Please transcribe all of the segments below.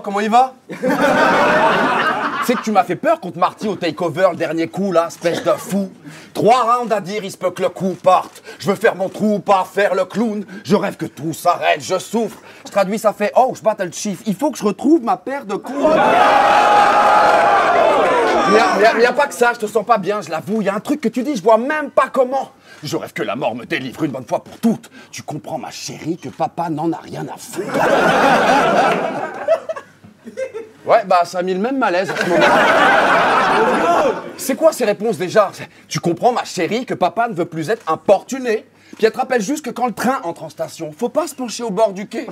comment il va? Tu sais que tu m'as fait peur contre Marty au takeover, le dernier coup là, espèce de fou. 3 rounds à dire, il se peut que le coup parte. Je veux faire mon trou, pas faire le clown. Je rêve que tout s'arrête, je souffre. Je traduis, ça fait oh, je battle chief. Il faut que je retrouve ma paire de couilles. Mais y a pas que ça, je te sens pas bien, je l'avoue. Y a un truc que tu dis, je vois même pas comment. Je rêve que la mort me délivre une bonne fois pour toutes. Tu comprends, ma chérie, que papa n'en a rien à foutre. Ouais, bah ça a mis le même malaise en ce moment. C'est quoi ces réponses déjà? Tu comprends, ma chérie, que papa ne veut plus être importuné. Puis elle te rappelle juste que quand le train entre en station, faut pas se pencher au bord du quai.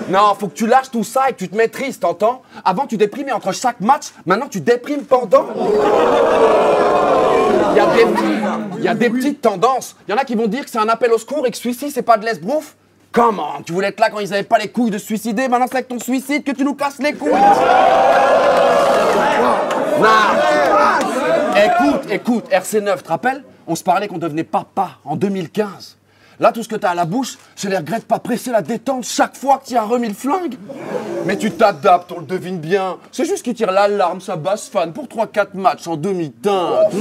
Non, faut que tu lâches tout ça et que tu te maîtrises, t'entends? Avant tu déprimais entre chaque match, maintenant tu déprimes pendant. Il y a des petites tendances. Il y en a qui vont dire que c'est un appel au secours et que celui-ci c'est pas de l'esbrouf. Comment? Tu voulais être là quand ils avaient pas les couilles de se suicider, maintenant c'est avec ton suicide que tu nous casses les couilles. Non. Écoute, RC9, te rappelles? On se parlait qu'on devenait papa en 2015. Là, tout ce que t'as à la bouche, c'est les regrets de pas presser la détente chaque fois que tu as remis le flingue. Mais tu t'adaptes, on le devine bien. C'est juste qu'il tire l'alarme, sa basse fan, pour 3-4 matchs en demi-teinte.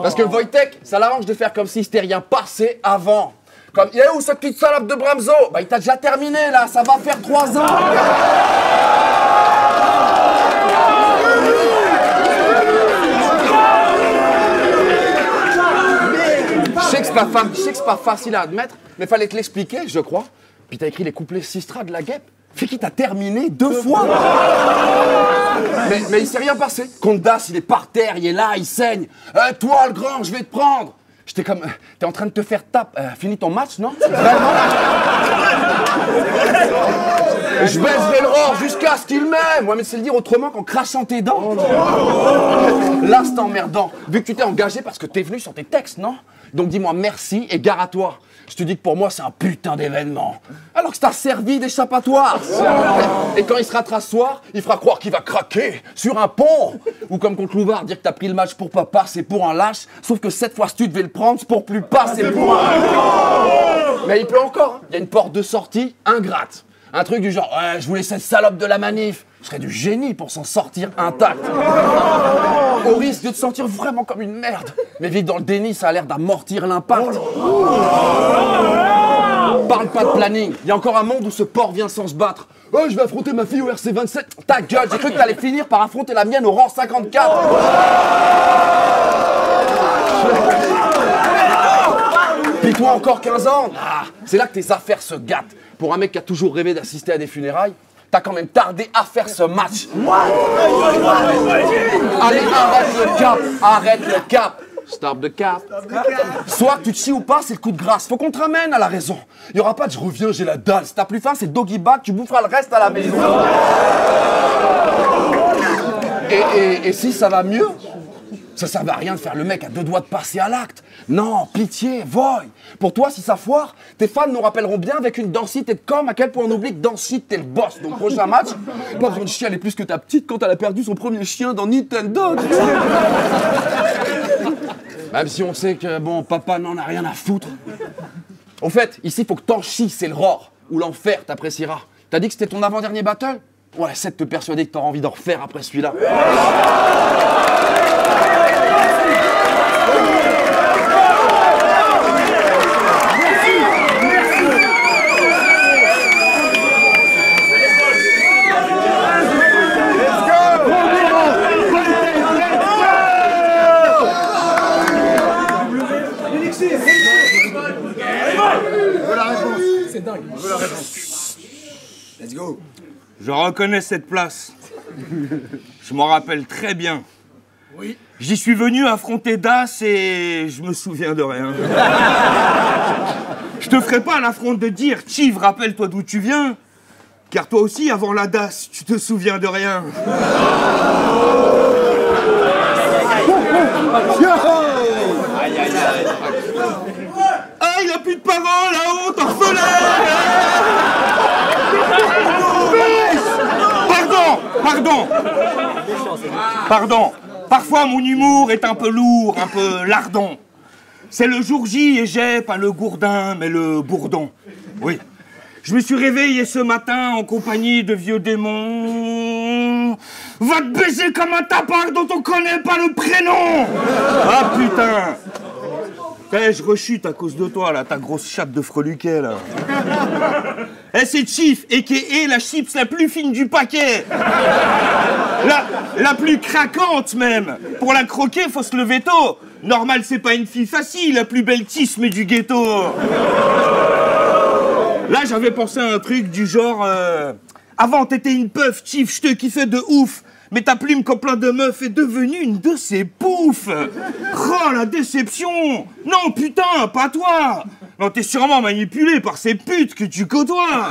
Parce que Wojtek, ça l'arrange de faire comme si c'était rien passé avant. Comme, il est où cette petite salope de Bramzo? Bah, il t'a déjà terminé, là, ça va faire 3 ans. Je sais que c'est pas facile à admettre, mais fallait te l'expliquer, je crois. Puis t'as écrit les couplets Sistra de la guêpe. Fait qu'il t'a terminé 2 fois. Mais il s'est rien passé. Condas, il est par terre, il est là, il saigne. Toi, le grand, je vais te prendre. J'étais comme, t'es en train de te faire tape. Finis ton match, non? Vraiment? Je baiserai l'aurore jusqu'à ce qu'il m'aime. Ouais, mais c'est le dire autrement qu'en crachant tes dents. Là, c'est emmerdant. Vu que tu t'es engagé parce que t'es venu sur tes textes, non? Donc dis-moi merci et gare à toi. Je te dis que pour moi, c'est un putain d'événement. Alors que ça t'a servi d'échappatoire. Et quand il sera ce soir, il fera croire qu'il va craquer sur un pont. Ou comme contre Louvard, dire que t'as pris le match pour papa, c'est pour un lâche. Sauf que cette fois, si tu devais le prendre, c'est pour plus pas, c'est pour un... Mais il peut encore. Il y a une porte de sortie ingrate. Un truc du genre, ouais, je voulais cette salope de la manif. Je serais du génie pour s'en sortir intact. Au risque de te sentir vraiment comme une merde. Mais vivre dans le déni, ça a l'air d'amortir l'impact. Parle pas de planning. Il y a encore un monde où ce porc vient sans se battre. Oh, je vais affronter ma fille au RC27. Ta gueule, j'ai cru que t'allais finir par affronter la mienne au rang 54. Puis toi, encore 15 ans. C'est là que tes affaires se gâtent. Pour un mec qui a toujours rêvé d'assister à des funérailles, t'as quand même tardé à faire ce match. Allez, arrête le cap. Stop the cap. Soit que tu te chies ou pas, c'est le coup de grâce. Faut qu'on te ramène à la raison. Il y aura pas de je reviens, j'ai la dalle. Si t'as plus faim, c'est doggy bag, tu boufferas le reste à la maison. Et si ça va mieux, ça servait à rien de faire le mec à 2 doigts de passer à l'acte. Non, pitié, voy. Pour toi, si ça foire, tes fans nous rappelleront bien avec une dansite et de com à quel point on oublie que dans shit, t'es le boss. Donc prochain match, pas besoin de chialer plus que ta petite quand elle a perdu son premier chien dans Nintendo. Même si on sait que, bon, papa n'en a rien à foutre. Au fait, ici, faut que t'en chies, c'est le rore. Ou l'enfer, t'apprécieras. T'as dit que c'était ton avant-dernier battle? Ouais, c'est de te persuader que t'auras envie d'en refaire après celui-là. Let's go. Je reconnais cette place. Je m'en rappelle très bien. Oui. J'y suis venu affronter Das et je me souviens de rien. Je te ferai pas l'affront de dire, Chiv, rappelle-toi d'où tu viens. Car toi aussi, avant la Das, tu te souviens de rien. Ah, il a plus de parents, la honte, orphelin. Pardon. Parfois, mon humour est un peu lourd, un peu lardon. C'est le jour J et j'ai pas le gourdin, mais le bourdon. Oui. Je me suis réveillé ce matin en compagnie de vieux démons. Va te baiser comme un tapin dont on connaît pas le prénom. Ah putain. Eh, je rechute à cause de toi, là, ta grosse chatte de freluquet, là. Eh, c'est Chief, a.k.a. la chips la plus fine du paquet. La plus craquante, même. Pour la croquer, faut se lever tôt. Normal, c'est pas une fille facile, la plus belle tisme du ghetto. Là, j'avais pensé à un truc du genre... Avant, t'étais une puff, Chief, je te kiffais de ouf. Mais ta plume comme plein de meufs est devenue une de ces poufs. Oh, la déception. Non, putain, pas toi. Non, t'es sûrement manipulé par ces putes que tu côtoies.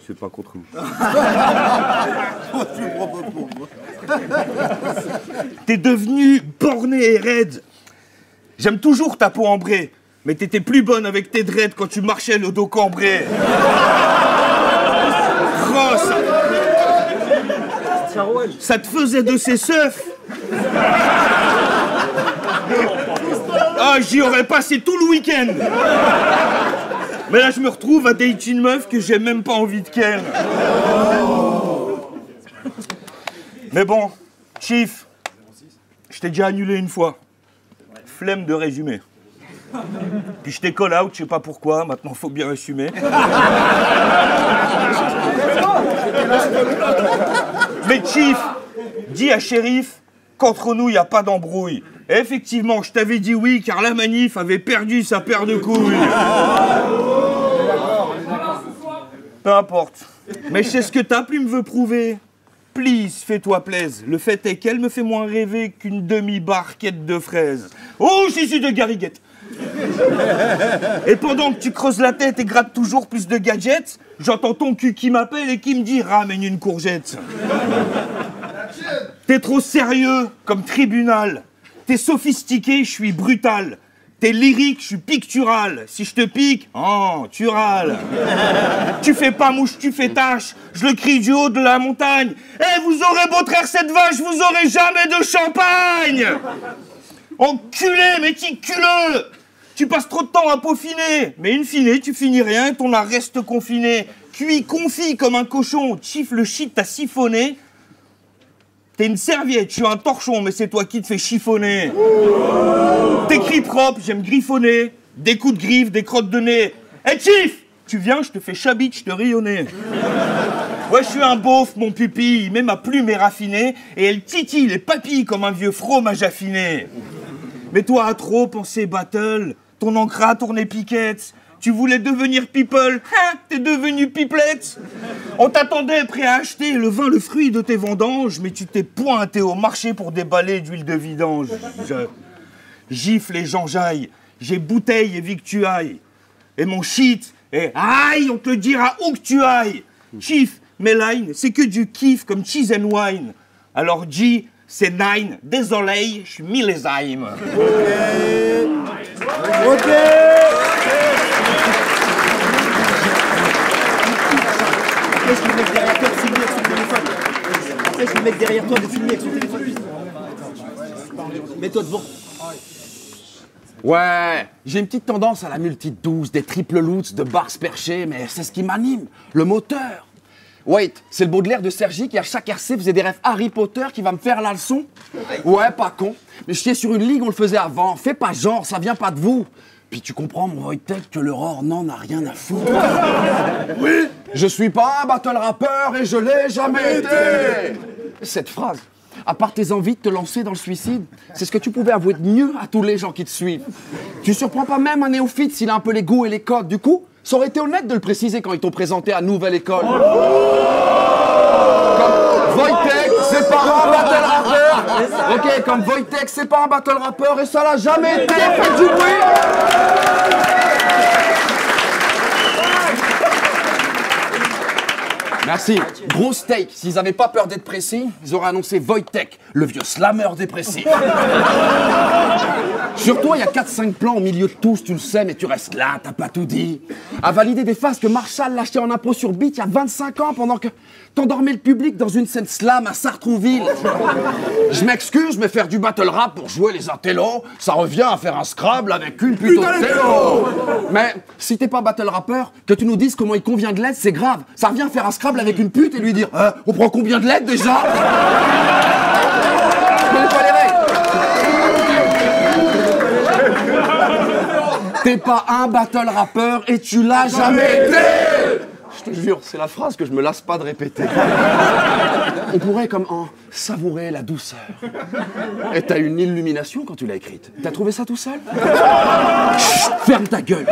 C'est pas contre vous. T'es devenu borné et raide. J'aime toujours ta peau ambrée, mais t'étais plus bonne avec tes dreads quand tu marchais le dos cambré. Oh, ça te faisait de ces seufs. Ah, j'y aurais passé tout le week-end. Mais là, je me retrouve à date une meuf que j'ai même pas envie de ken. Mais bon, Chief, je t'ai déjà annulé une fois. Flemme de résumer. Puis je t'ai call out, je sais pas pourquoi, maintenant faut bien assumer. Mais Chief, dis à Shérif qu'entre nous, y a pas d'embrouille. Et effectivement, je t'avais dit oui, car la manif avait perdu sa paire de couilles. Peu importe. Mais je sais ce que ta plume veut prouver. Please, fais-toi plaise. Le fait est qu'elle me fait moins rêver qu'une demi-barquette de fraises. Oh, Jésus de Garriguette. Et pendant que tu creuses la tête et grattes toujours plus de gadgets, j'entends ton cul qui m'appelle et qui me dit « ramène une courgette ». T'es trop sérieux comme tribunal. T'es sophistiqué, je suis brutal. T'es lyrique, je suis pictural. Si je te pique, oh, tu râles. Tu fais pas mouche, tu fais tâche. Je le crie du haut de la montagne. Eh, vous aurez beau traire cette vache, vous aurez jamais de champagne. Enculé, méticuleux. Tu passes trop de temps à peaufiner. Mais in fine, tu finis rien et ton art reste confiné. Cuit, confit comme un cochon. Chiffre le shit, t'as siphonné. T'es une serviette, je suis un torchon, mais c'est toi qui te fais chiffonner. T'écris propre, j'aime griffonner. Des coups de griffe, des crottes de nez. Hey Chief, tu viens, je te fais chabit, je te rayonner. Ouais, je suis un beauf, mon pupille, mais ma plume est raffinée et elle titille les papilles comme un vieux fromage affiné. Mais toi, à trop penser battle, ton encre a tourné piquette. Tu voulais devenir people, hein, t'es devenu pipelette. On t'attendait prêt à acheter le vin, le fruit de tes vendanges, mais tu t'es pointé au marché pour déballer d'huile de vidange. Gifle et j'enjaille, j'ai bouteille et victuaille. Et mon shit est aïe, on te dira où que tu ailles. Chief, mes lines, c'est que du kiff comme cheese and wine. Alors G, c'est 9, désolé, je suis millésime. Ok. Après, je le mec derrière toi de filmer avec son téléphone. Après, je le mec derrière toi de filmer avec son téléphone. Mets-toi devant. Ouais, j'ai une petite tendance à la multi-douce, des triple loots, de bars perchés, mais c'est ce qui m'anime, le moteur. Wait, c'est le Baudelaire de Sergi qui à chaque RC faisait des rêves Harry Potter qui va me faire la leçon? Ouais, pas con. Mais chier sur une ligue, on le faisait avant. Fais pas genre, ça vient pas de vous. Puis tu comprends, mon Wojtek, que l'aurore n'en a rien à foutre. Oui, je suis pas un battle rappeur et je l'ai jamais été. Cette phrase, à part tes envies de te lancer dans le suicide, c'est ce que tu pouvais avouer de mieux à tous les gens qui te suivent. Tu surprends pas même un néophyte s'il a un peu les goûts et les codes. Du coup, ça aurait été honnête de le préciser quand ils t'ont présenté à Nouvelle École. Comme Wojtek, c'est pas un battle rappeur. Ok, comme Wojtek, c'est pas un battle rappeur et ça l'a jamais été. Faites du bruit. Merci. Gros steak. S'ils avaient pas peur d'être précis, ils auraient annoncé Wojtek, le vieux slammer dépressif. Sur toi, il y a 4-5 plans au milieu de tous, tu le sais, mais tu restes là, t'as pas tout dit. À valider des phases que Marshall l'achetait en impôt sur beat il y a 25 ans pendant que t'endormais le public dans une scène slam à Sartrouville. Je m'excuse, mais faire du battle rap pour jouer les intellos, ça revient à faire un Scrabble avec une putain de télo. Mais si t'es pas battle rappeur, que tu nous dises comment il convient de l'aide, c'est grave. Ça revient à faire un Scrabble avec une pute et lui dire on prend combien de l'aide déjà? Je connais pas les règles. T'es pas un battle rappeur et tu l'as jamais été. Je te jure, c'est la phrase que je me lasse pas de répéter. On pourrait comme en savourer la douceur. Et t'as une illumination quand tu l'as écrite. T'as trouvé ça tout seul? Chut, ferme ta gueule.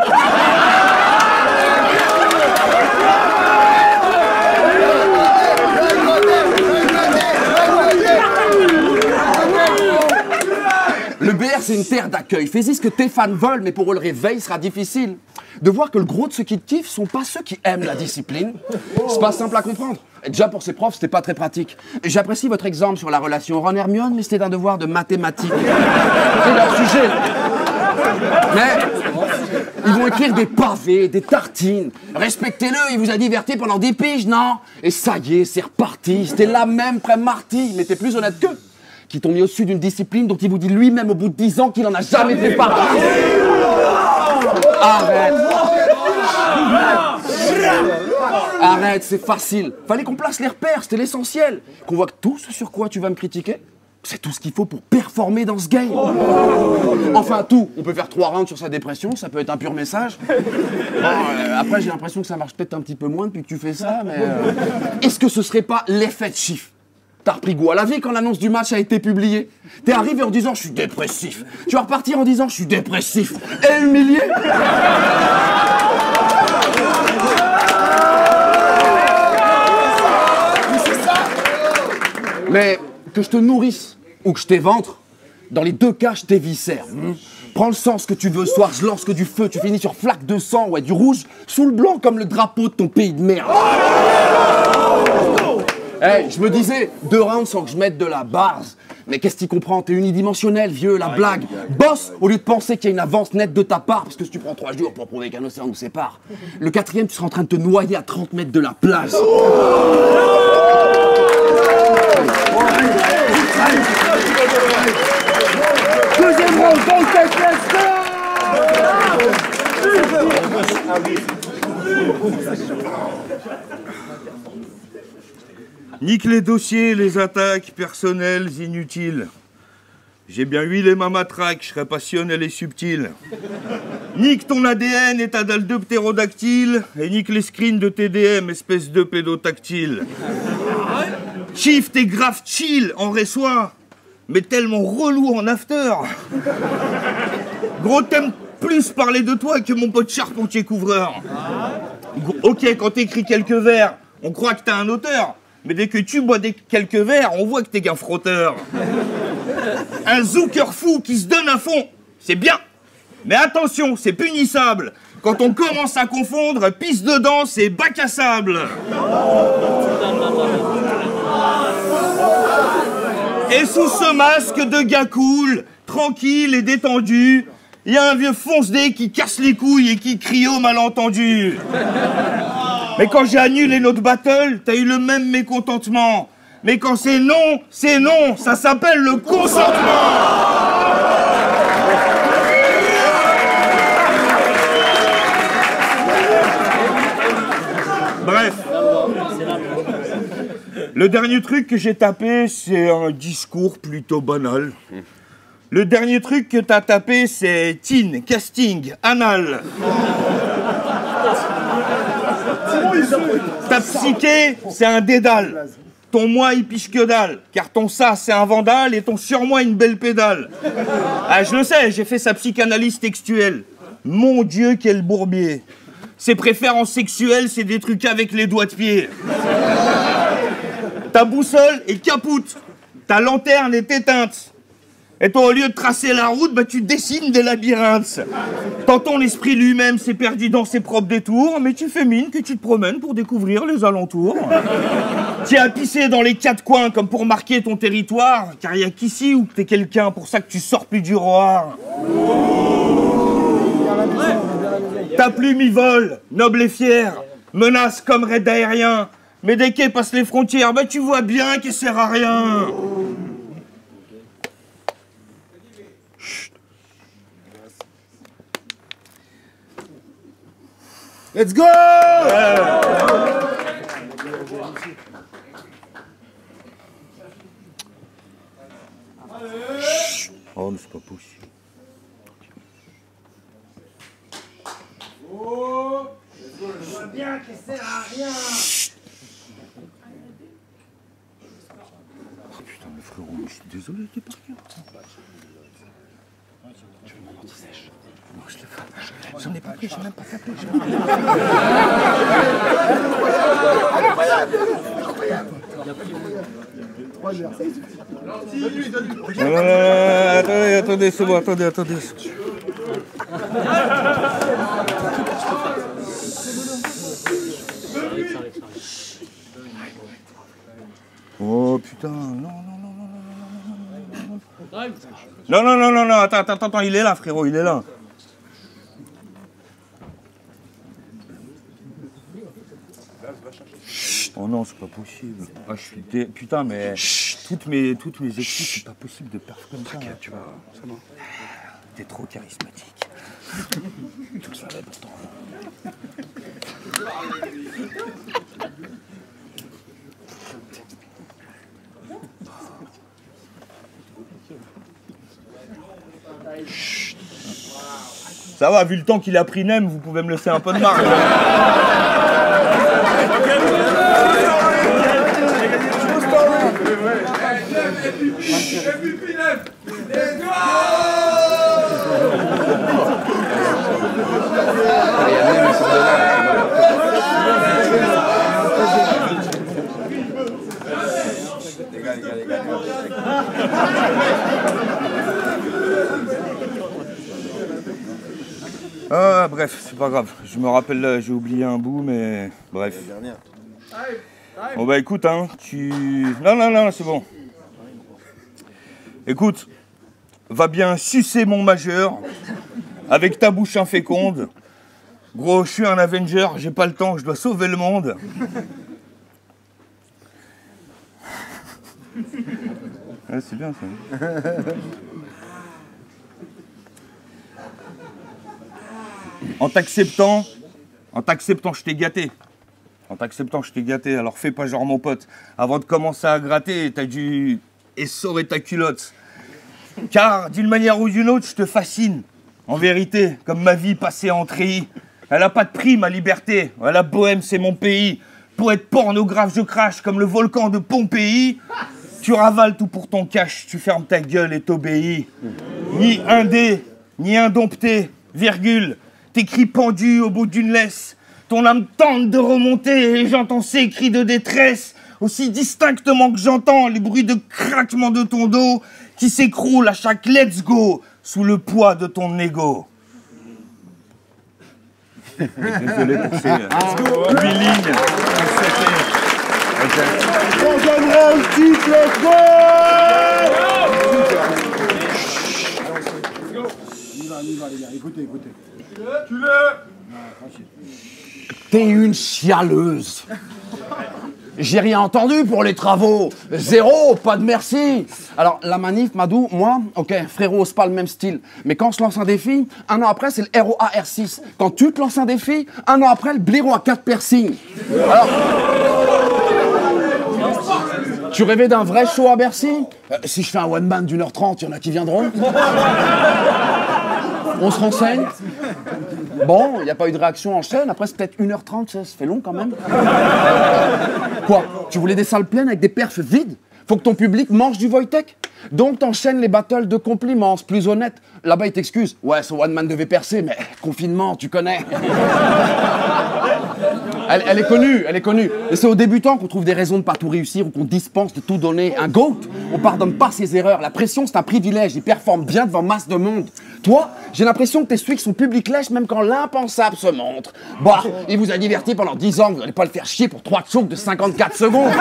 Le BR, c'est une terre d'accueil. Fais-y ce que tes fans veulent, mais pour eux, le réveil sera difficile. De voir que le gros de ceux qui te kiffent sont pas ceux qui aiment la discipline. C'est pas simple à comprendre. Et déjà, pour ces profs, c'était pas très pratique. J'apprécie votre exemple sur la relation Ron-Hermione, mais c'était un devoir de mathématiques. C'est leur sujet. Mais ils vont écrire des pavés, des tartines. Respectez-le, il vous a diverti pendant 10 piges, non? Et ça y est, c'est reparti. C'était la même pré-marty, mais t'es plus honnête qu'eux. Qui t'ont mis au-dessus d'une discipline dont il vous dit lui-même au bout de 10 ans qu'il en a jamais fait partie. Arrête. Arrête, c'est facile. Fallait qu'on place les repères, c'était l'essentiel. Qu'on voit que tout ce sur quoi tu vas me critiquer, c'est tout ce qu'il faut pour performer dans ce game. Enfin, tout. On peut faire 3 rounds sur sa dépression, ça peut être un pur message. Bon, après, j'ai l'impression que ça marche peut-être un petit peu moins depuis que tu fais ça, mais... Est-ce que ce serait pas l'effet de chiffre? T'as repris goût à la vie quand l'annonce du match a été publiée. T'es arrivé en disant « je suis dépressif ». Tu vas repartir en disant « je suis dépressif ». Et humilié. Mais que je te nourrisse ou que je t'éventre, dans les deux cas, je t'éviscère. Prends le sens que tu veux, ce soir, je lance que du feu, tu finis sur flaque de sang, ouais, du rouge, sous le blanc comme le drapeau de ton pays de merde. Hey, je me disais, 2 rounds sans que je mette de la base. Mais qu'est-ce que tu comprends? T'es unidimensionnel, vieux, la blague. Bosse, au lieu de penser qu'il y a une avance nette de ta part, parce que si tu prends 3 jours pour prouver qu'un océan nous sépare, le 4e, tu seras en train de te noyer à 30 mètres de la plage. Deuxième round, dans le tête, let's go! Nique les dossiers, les attaques personnelles inutiles. J'ai bien huilé ma matraque, je serais passionnel et subtil. Nique ton ADN et ta dalle de ptérodactyle, et nique les screens de TDM, espèce de pédotactile. Chief, t'es grave chill en reçoit, mais tellement relou en after. Gros, t'aimes plus parler de toi que mon pote charpentier couvreur. Ok, quand t'écris quelques vers, on croit que t'es un auteur. Mais dès que tu bois quelques verres, on voit que t'es qu'un frotteur. Un zouker fou qui se donne à fond, c'est bien. Mais attention, c'est punissable. Quand on commence à confondre, pisse dedans, c'est bac à sable. Et sous ce masque de gars cool, tranquille et détendu, il y a un vieux fonce-dé qui casse les couilles et qui crie au malentendu. Mais quand j'ai annulé notre battle, t'as eu le même mécontentement. Mais quand c'est non, ça s'appelle le consentement. Bref. Le dernier truc que j'ai tapé, c'est un discours plutôt banal. Le dernier truc que t'as tapé, c'est teen, casting, anal. Ta psyché, c'est un dédale. Ton moi, il piche que dalle. Car ton ça, c'est un vandale et ton surmoi, une belle pédale. Ah, je le sais, j'ai fait sa psychanalyse textuelle. Mon Dieu, quel bourbier. Ses préférences sexuelles, c'est des trucs avec les doigts de pied. Ta boussole est capoute. Ta lanterne est éteinte. Et toi, au lieu de tracer la route, bah, tu dessines des labyrinthes. Quand ton esprit lui-même s'est perdu dans ses propres détours, mais tu fais mine que tu te promènes pour découvrir les alentours. Tu as pissé dans les quatre coins comme pour marquer ton territoire, car il n'y a qu'ici où t'es quelqu'un, pour ça que tu sors plus du roi. Ta plume y vole, noble et fier, menace comme raid aérien. Mais dès qu'elle passe les frontières, bah tu vois bien qu'elle sert à rien. Chut. Let's go! Chut. Oh, mais c'est pas possible. Oh! Je vois bien qu'elle sert à rien! Oh putain, mais frérot, je suis désolé, t'es par cœur. Tu veux mon anti-sèche? Non, je l'ai pas. J'en ai pas pris, j'ai même pas tapé. Attendez, c'est bon, attendez. Oh putain, non, attends, il est là, frérot, il est là. Oh non, c'est pas possible. Ah, je suis putain, mais toutes mes excuses, c'est pas possible de perf comme ça. T'inquiète, tu vois, c'est bon. T'es trop charismatique. Tu le savais pourtant. Ça va, vu le temps qu'il a pris Nem, vous pouvez me laisser un peu de marge. Ah, bref, c'est pas grave. Je me rappelle, j'ai oublié un bout, mais bref. Bon bah écoute, hein, Non, c'est bon. Écoute, va bien sucer mon majeur avec ta bouche inféconde. Gros, je suis un Avenger, j'ai pas le temps, je dois sauver le monde. Ouais, c'est bien ça. En t'acceptant, je t'ai gâté. Alors fais pas genre mon pote. Avant de commencer à gratter, t'as dû essorer ta culotte. Car d'une manière ou d'une autre, je te fascine. En vérité, comme ma vie passée en treillis. Elle a pas de prix, ma liberté. La bohème, c'est mon pays. Pour être pornographe, je crache comme le volcan de Pompéi. Tu ravales tout pour ton cash, tu fermes ta gueule et t'obéis. Ni indé, ni indompté, virgule. T'écris pendu au bout d'une laisse. Ton âme tente de remonter et j'entends ces cris de détresse. Aussi distinctement que j'entends les bruits de craquement de ton dos qui s'écroule à chaque let's go sous le poids de ton ego. Désolé pour ces 8 lignes. On donnera un titre, let's go! On y va les gars, écoutez. T'es une chialeuse. J'ai rien entendu pour les travaux. Zéro, pas de merci. Alors, la manif, Madou, moi, ok, frérot, c'est pas le même style. Mais quand je lance un défi, un an après, c'est le ROA R6. Quand tu te lances un défi, un an après, le blaireau à 4 piercings. Alors... Tu rêvais d'un vrai show à Bercy? Si je fais un one-man d'1h30, il y en a qui viendront. On se renseigne. Bon, il n'y a pas eu de réaction en chaîne. Après, c'est peut-être 1h30, ça fait long quand même. Quoi? Tu voulais des salles pleines avec des perfs vides? Faut que ton public mange du Wojtek? Donc t'enchaînes les battles de compliments, c'est plus honnête. Là-bas, ils t'excusent. Ouais, ce one-man devait percer, mais confinement, tu connais. Elle est connue, elle est connue. Et c'est aux débutants qu'on trouve des raisons de pas tout réussir ou qu'on dispense de tout donner. Un GOAT, on pardonne pas ses erreurs. La pression, c'est un privilège. Il performe bien devant masse de monde. Toi, j'ai l'impression que t'es celui que son public lèche même quand l'impensable se montre. Bah, il vous a diverti pendant 10 ans, vous allez pas le faire chier pour 3 chokes de 54 secondes.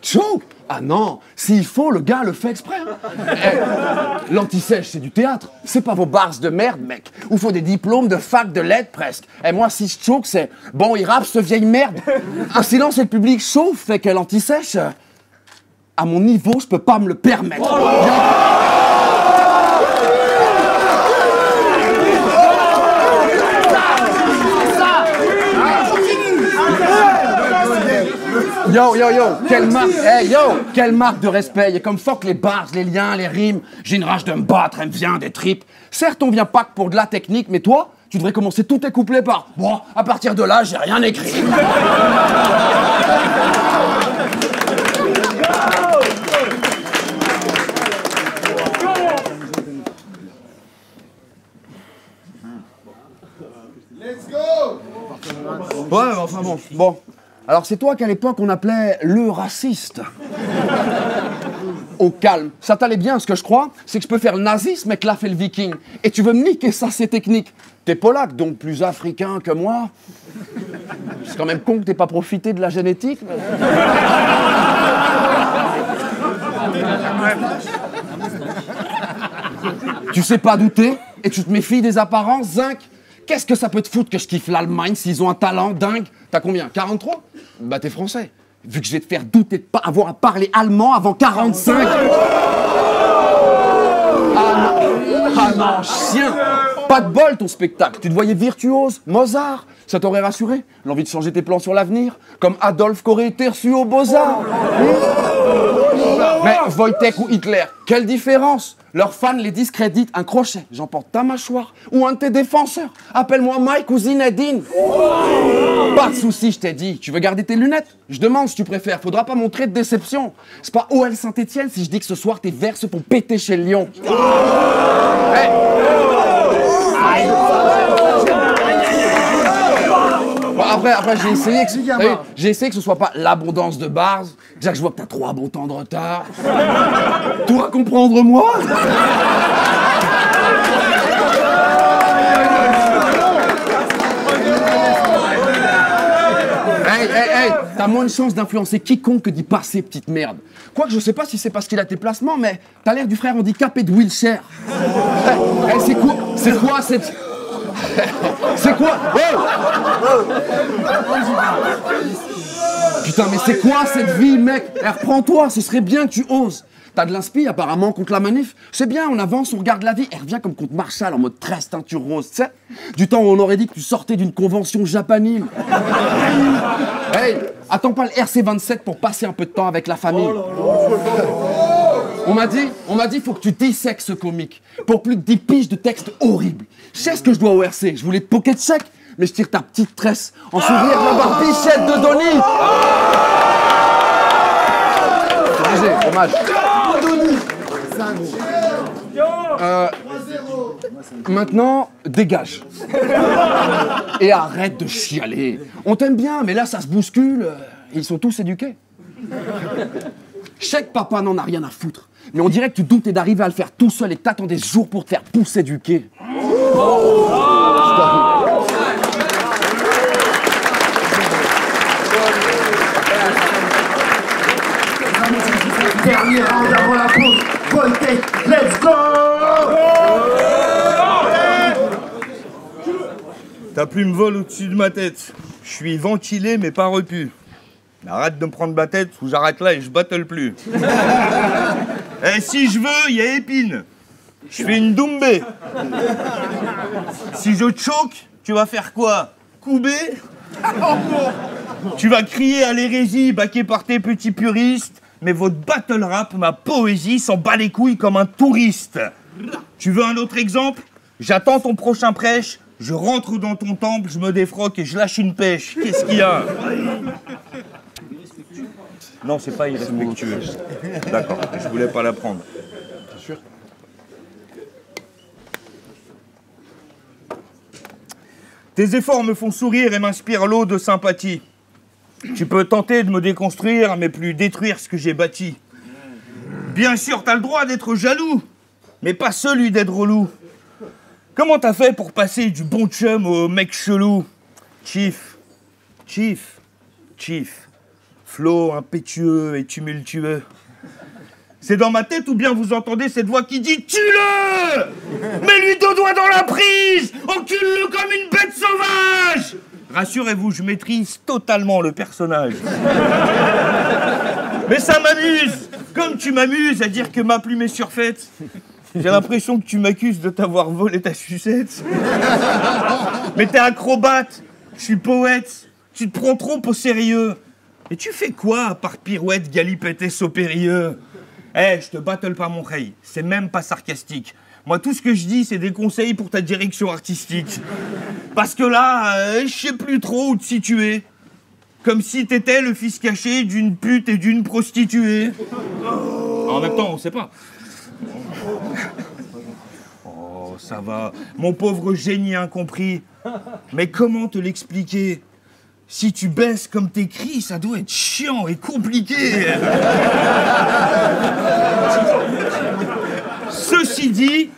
Choke. Ah non, s'il faut, le gars le fait exprès. L'anti-sèche, c'est du théâtre. C'est pas vos bars de merde, mec. Où faut des diplômes de fac de lettres, presque. Et moi, si je choke, c'est bon, il rappe, ce vieille merde. Un silence et le public chauffe, fait que l'anti-sèche, à mon niveau, je peux pas me le permettre. Yo, quelle marque de respect. Et comme fuck les bars, les liens, les rimes. J'ai une rage de me battre, elle me vient des tripes. Certes, on vient pas que pour de la technique, mais toi, tu devrais commencer tous tes couplets par bon, à partir de là, j'ai rien écrit. Let's go! Ouais, enfin bon. Alors c'est toi qu'à l'époque on appelait le raciste. Au calme. Ça t'allait bien, ce que je crois, c'est que je peux faire le nazisme et que là fait le viking. Et tu veux me niquer ça, c'est technique. T'es polac, donc plus africain que moi. C'est quand même con que t'aies pas profité de la génétique. Mais... Tu sais pas douter et tu te méfies des apparences, zinc. Qu'est-ce que ça peut te foutre que je kiffe l'Allemagne s'ils ont un talent dingue? T'as combien? 43? Bah t'es français. Vu que je vais te faire douter de pas avoir à parler allemand avant 45. Ah non, chien. Pas de bol ton spectacle. Tu te voyais virtuose, Mozart. Ça t'aurait rassuré? L'envie de changer tes plans sur l'avenir? Comme Adolphe qu'aurait été reçu aux Beaux-Arts. Mais Wojtek ou Hitler, quelle différence? Leurs fans les discréditent. Un crochet, j'emporte ta mâchoire. Ou un de tes défenseurs. Appelle-moi Mike ou Zinedine. Pas de soucis, je t'ai dit. Tu veux garder tes lunettes? Je demande si tu préfères. Faudra pas montrer de déception. C'est pas OL Saint-Etienne si je dis que ce soir tes verres se font péter chez Lyon. Hey. Bon, après j'ai essayé que ce soit pas l'abondance de bars. Déjà que je vois que t'as 3 bons temps de retard. Toi à comprendre moi. Hey, t'as moins de chance d'influencer quiconque que d'y passer, petite merde. Quoique je sais pas si c'est parce qu'il a tes placements, mais t'as l'air du frère handicapé de Wheelchair. C'est quoi cette... C'est quoi? Putain, mais c'est quoi cette vie, mec? Reprends-toi, ce serait bien que tu oses. T'as de l'inspi apparemment contre la manif. C'est bien, on avance, on regarde la vie. Elle revient comme contre Marshall en mode 13 teinture rose, tu sais. Du temps où on aurait dit que tu sortais d'une convention japanime. Hey, attends pas le RC27 pour passer un peu de temps avec la famille. On m'a dit, faut que tu dissèques ce comique. Pour plus de 10 piges de textes horribles. Je sais ce que je dois au RC. Je voulais te pocket check, mais je tire ta petite tresse en souvenir de la barbichette de Donny. C'est hommage. Maintenant, dégage. Et arrête de chialer. On t'aime bien, mais là, ça se bouscule. Ils sont tous éduqués. Je sais que papa n'en a rien à foutre. Mais on dirait que tu doutais d'arriver à le faire tout seul et que t'attendais ce jour pour te faire pousser du quai. Dernier round avant la pause. Wojtek, let's go! Ta plume vole au-dessus de ma tête. Je suis ventilé mais pas repu. Mais arrête de me prendre ma tête ou j'arrête là et je battle plus. Et si je veux, il y a Épine. Je fais une doumbé. Si je choque, tu vas faire quoi? Couper? Tu vas crier à l'hérésie baquée par tes petits puristes, mais votre battle rap, ma poésie, s'en bat les couilles comme un touriste. Tu veux un autre exemple? J'attends ton prochain prêche, je rentre dans ton temple, je me défroque et je lâche une pêche. Qu'est-ce qu'il y a? Non, c'est pas irrespectueux. D'accord, je voulais pas la prendre. C'est sûr. Tes efforts me font sourire et m'inspirent l'eau de sympathie. Tu peux tenter de me déconstruire, mais plus détruire ce que j'ai bâti. Bien sûr, t'as le droit d'être jaloux, mais pas celui d'être relou. Comment t'as fait pour passer du bon chum au mec chelou? Chief, flow impétueux et tumultueux. C'est dans ma tête ou bien vous entendez cette voix qui dit « Tue-le! Mets-lui 2 doigts dans la prise! Encule-le comme une bête sauvage !» Rassurez-vous, je maîtrise totalement le personnage. Mais ça m'amuse! Comme tu m'amuses à dire que ma plume est surfaite. J'ai l'impression que tu m'accuses de t'avoir volé ta sucette. Mais t'es acrobate, je suis poète, tu te prends trop au sérieux. Et tu fais quoi à part pirouette, galipette et saupérieux? Eh, je te battle pas mon rey, c'est même pas sarcastique. Moi, tout ce que je dis, c'est des conseils pour ta direction artistique. Parce que là, je sais plus trop où te situer. Comme si t'étais le fils caché d'une pute et d'une prostituée. En même temps, on sait pas. Oh, ça va. Mon pauvre génie incompris. Mais comment te l'expliquer? Si tu baisses comme t'écris, ça doit être chiant et compliqué. Ceci dit,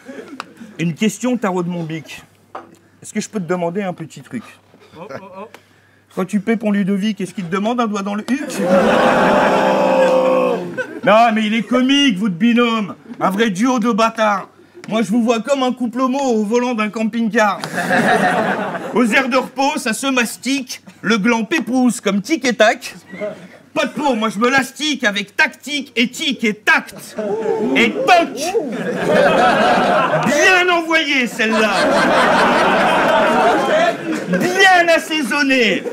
une question tarot de mon bic. Est-ce que je peux te demander un petit truc? Quand tu paies ton Ludovic, est-ce qu'il te demande un doigt dans le huc? Non, mais il est comique, votre binôme. Un vrai duo de bâtards. Moi, je vous vois comme un couple homo au volant d'un camping-car. Aux aires de repos, ça se mastique. Le gland pépousse comme tic et tac. Pas de peau, moi je me lastique avec tactique, éthique et tact. Et toc! Bien envoyé celle-là. Bien assaisonné.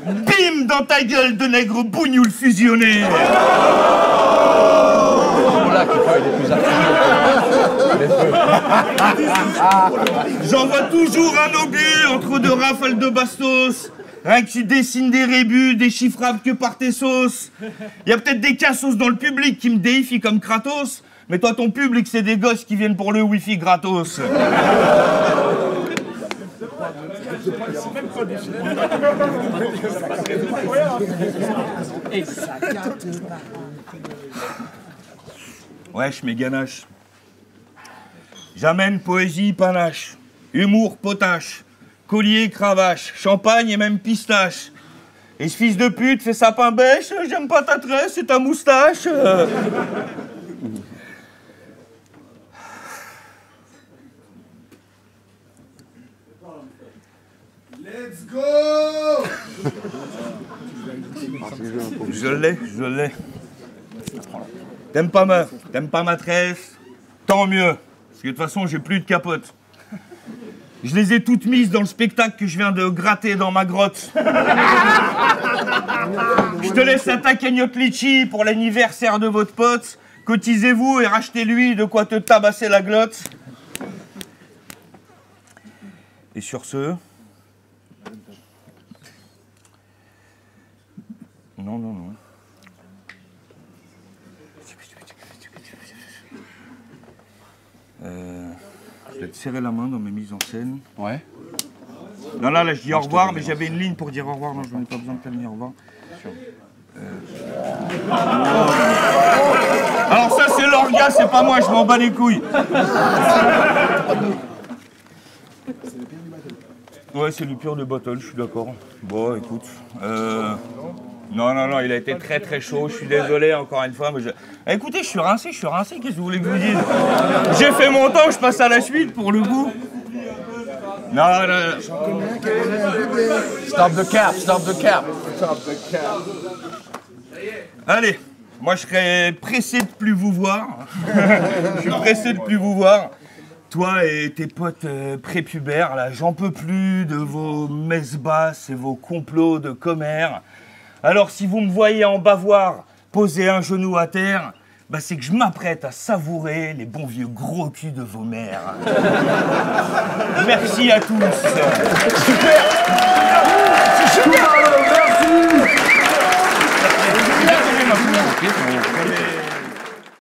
Bim dans ta gueule de nègre bougnoule fusionné. Voilà qui peut être plus J'en vois toujours un obus entre 2 rafales de bastos. Rien que tu dessines des rébus, déchiffrables que par tes sauces. Il y a peut-être des cassos dans le public qui me déifient comme Kratos, mais toi, ton public, c'est des gosses qui viennent pour le wifi gratos. Wesh, mes ganaches. J'amène poésie, panache, humour, potache, collier, cravache, champagne et même pistache. Et ce fils de pute fait sapin bêche, j'aime pas ta tresse et ta moustache. Let's go! Je l'ai. T'aimes pas ma tresse, tant mieux. Parce que de toute façon, j'ai plus de capote. Je les ai toutes mises dans le spectacle que je viens de gratter dans ma grotte. Je te laisse à ta cagnotte litchi pour l'anniversaire de votre pote. Cotisez-vous et rachetez-lui de quoi te tabasser la glotte. Et sur ce... Non. Je vais te serrer la main dans mes mises en scène. Ouais. Non, là, je dis au revoir, mais j'avais une ligne pour dire au revoir. Non, je n'en ai pas besoin de terminer au revoir. Alors ça, c'est l'orga, c'est pas moi, je m'en bats les couilles. Ouais, c'est le pire de battle, je suis d'accord. Bon, écoute. Non, il a été très très chaud, je suis désolé encore une fois. Mais écoutez, je suis rincé, qu'est-ce que vous voulez que je vous dise? J'ai fait mon temps, je passe à la suite pour le coup. Non. Stop the cap. Allez, moi je serais pressé de plus vous voir. Je suis pressé de plus vous voir. Toi et tes potes prépubères, là, j'en peux plus de vos messes basses et vos complots de commères. Alors si vous me voyez en bavoir, poser un genou à terre, bah c'est que je m'apprête à savourer les bons vieux gros culs de vos mères. Merci à tous. Super.